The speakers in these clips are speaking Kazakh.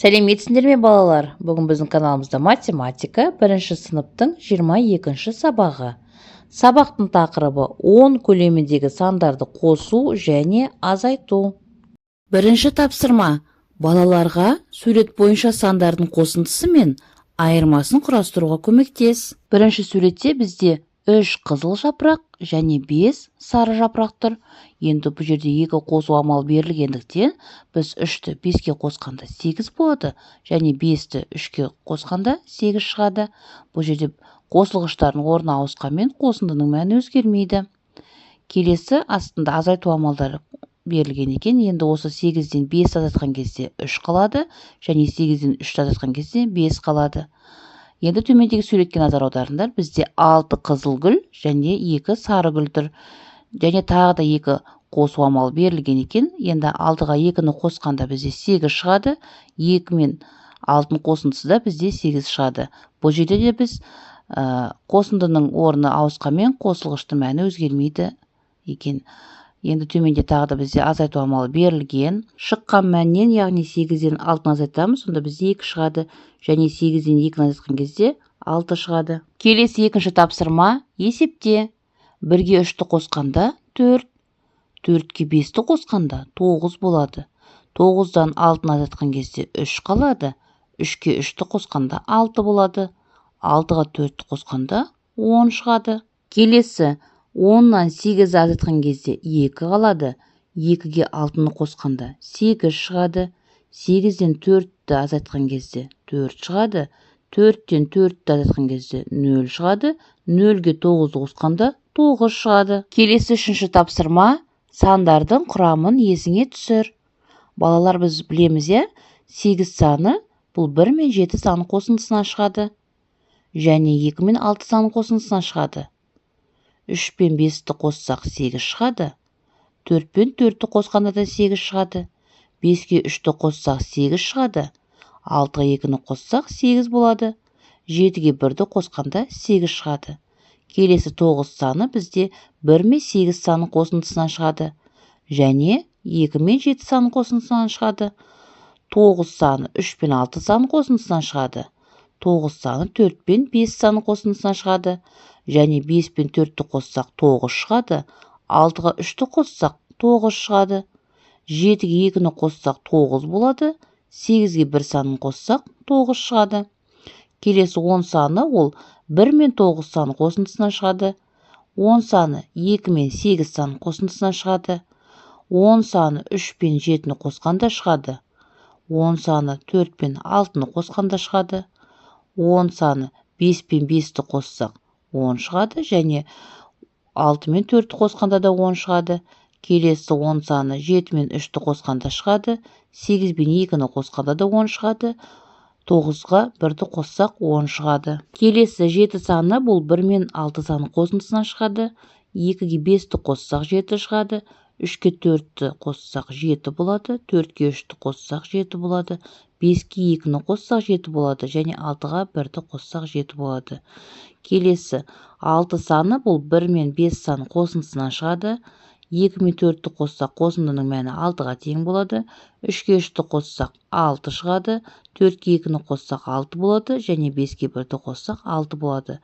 Сәлеметсіңдер ме балалар? Бүгін біздің каналымызда математика 1 сыныптың 22 сабағы. Сабақтың тақырыбы 10 көлеміндегі сандарды қосу және азайту. Бірінші тапсырма. Балаларға сурет бойынша сандардың қосындысы мен айырмасын құрастыруға көмектес. Бірінші суретте бізде 3 қызыл жапырақ және 5 сары жапырақ тұр. Енді бұл жерде 2 қосу амалы берілгендіктен біз 3-ті 5-ке қосқанда 8 болады және 5-ті 3-ке қосқанда 8 шығады. Бұл жерде қосылғыштардың орны ауысқанмен қосындының мәні өзгермейді. Келесі астында азайту амалдары берілген екен. Енді осы 8-ден 5 азайтқан кезде 3 қалады және 8-ден 3 азайтқан кезде 5 қалады. Енді төмендегі суретке назар аударыңдар. Бізде 6 қызыл гүл және 2 сары гүл тұр. Және тағы да 2 қосу амалы берілген екен. Енді 6-ға 2-ні қосқанда бізде 8 шығады. 2 мен 6-ның қосындысы да бізде 8 шығады. Бұл жерде де біз қосындының орны ауысқанмен қосылғыштың мәні өзгермейді екен. Енді төменде тағы да бізде азайту амалы берілген. Шыққан мәннен, яғни 8-ден 6-ны азайтамыз, сонда бізде 2 шығады. Және 8-ден 2-ні азайтқан кезде 6 шығады. Келесі екінші тапсырма есепте. 1-ге 3-ті қосқанда 4, 4-ке 5-ті қосқанда 9 болады. 9-дан 6-ны азайтқан кезде 3 қалады. 3-ке 3-ті қосқанда 6 болады. 6-ға 4-ті қосқанда 10 шығады. Келесі 10-нан 8-ді азайтқан кезде 2 қалады. 2-ге 6-ны қосқанда 8 шығады. 8-ден 4-ті азайтқан кезде 4 шығады. 4-тен 4-ті азайтқан кезде 0 шығады. 0-ге 9-ды қосқанда 9 шығады. Келесі үшінші тапсырма. Сандардың құрамын есіңе түсір. Балалар, біз білеміз, 8 саны бұл 1 мен 7 саны қосындысынан шығады. Және 2 мен 6 саны қосындысынан шығады. 3 пен 5-ті қоссақ 8 шығады. 4 пен 4-ті қосқанда да 8 шығады. 5-ке 3-ті қоссақ 8 шығады. 6-ға 2-ні қоссақ 8 болады. 7-ге 1-ді қосқанда 8 шығады. Келесі 9 саны бізде 1 мен 8 саны қосындысынан шығады. Және 2 мен 7 саны қосындысынан шығады. 9 саны 3 пен 6 саны қосындысынан шығады. 9 саны 4 пен 5 саны қосындысынан шығады. Және 5 пен 4-ті қоссақ 9 шығады. 6-ға 3-ті қоссақ 9 шығады. 7-ге 2-ні қоссақ 9 болады. 8-ге 1 санын қоссақ 9 шығады. Келесі 10 саны ол 1 мен 9 саны қосындысынан шығады. 10 саны 2 мен 8 саны қосындысынан шығады. 10 саны 3 пен 7-ні қосқанда шығады. 10 саны 4 пен 6-ны қосқанда шығады. 10 саны 5 пен 5-ті қоссақ 10 шығады. Және 6 мен 4-ті қосқанда да 10 шығады. Келесі 10 саны 7 мен 3-ті қосқанда шығады. 8 пен 2-ні қосқанда да 10 шығады. 9-ға 1-ді қоссақ 10 шығады. Келесі 7 саны бұл 1 мен 6 саны қосындысынан шығады. 2-ге 5-ті қоссақ 7 шығады. 3-ке 4-ті қоссақ 7 болады. 4-ке 3-ті қоссақ 7 болады. 5-ке 2-ні қоссақ 7 болады. Және 6-ға 1-ді қоссақ 7 болады. Келесі 6 саны бұл 1 мен 5 саны қосындысынан шығады. 2 мен 4-ті қоссақ қосындының мәні 6-ға тең болады. 3-ке 3-ті қоссақ 6 шығады. 4-ке 2-ні қоссақ 6 болады. Және 5-ке 1-ді қоссақ 6 болады.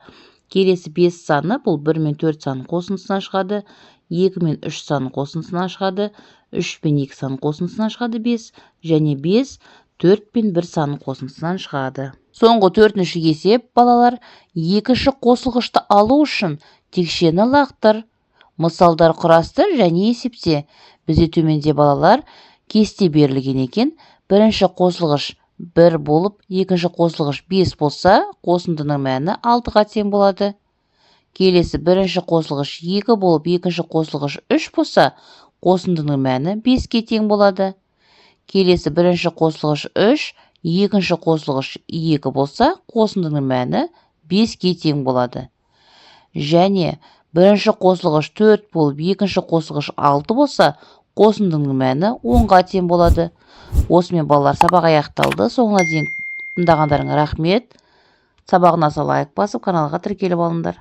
Келесі 5 саны бұл 1 мен 4 саны қосындысынан шығады. 2 мен 3 саны қосындысынан шығады. 3 пен 2 саны қосындысынан шығады 5. Және 5 4 пен 1 саны қосындысынан шығады. Соңғы 4-ші есеп, балалар, екінші қосылғышты алу үшін текшені лақтыр. Мысалдар құрастыр және есепте. Бізде төменде, балалар, кесте берілген екен. Бірінші қосылғыш 1 болып, екінші қосылғыш 5 болса, қосындының мәні 6-ға тең болады. Келесі бірінші қосылғыш 2 болып, екінші қосылғыш 3 болса, қосындының мәні 5-ке тең болады. Келесі бірінші қосылғыш 3, екінші қосылғыш 2 болса, қосындының мәні 5-ке тең болады. Және бірінші қосылғыш 4 болып, екінші қосылғыш 6 болса, қосындының мәні 10-ға тең болады. Осымен, балалар, сабақ аяқталды. Соңына дейін тыңдағандарыңа рахмет. Сабағына лайк басып, каналға тіркеліп алыңдар.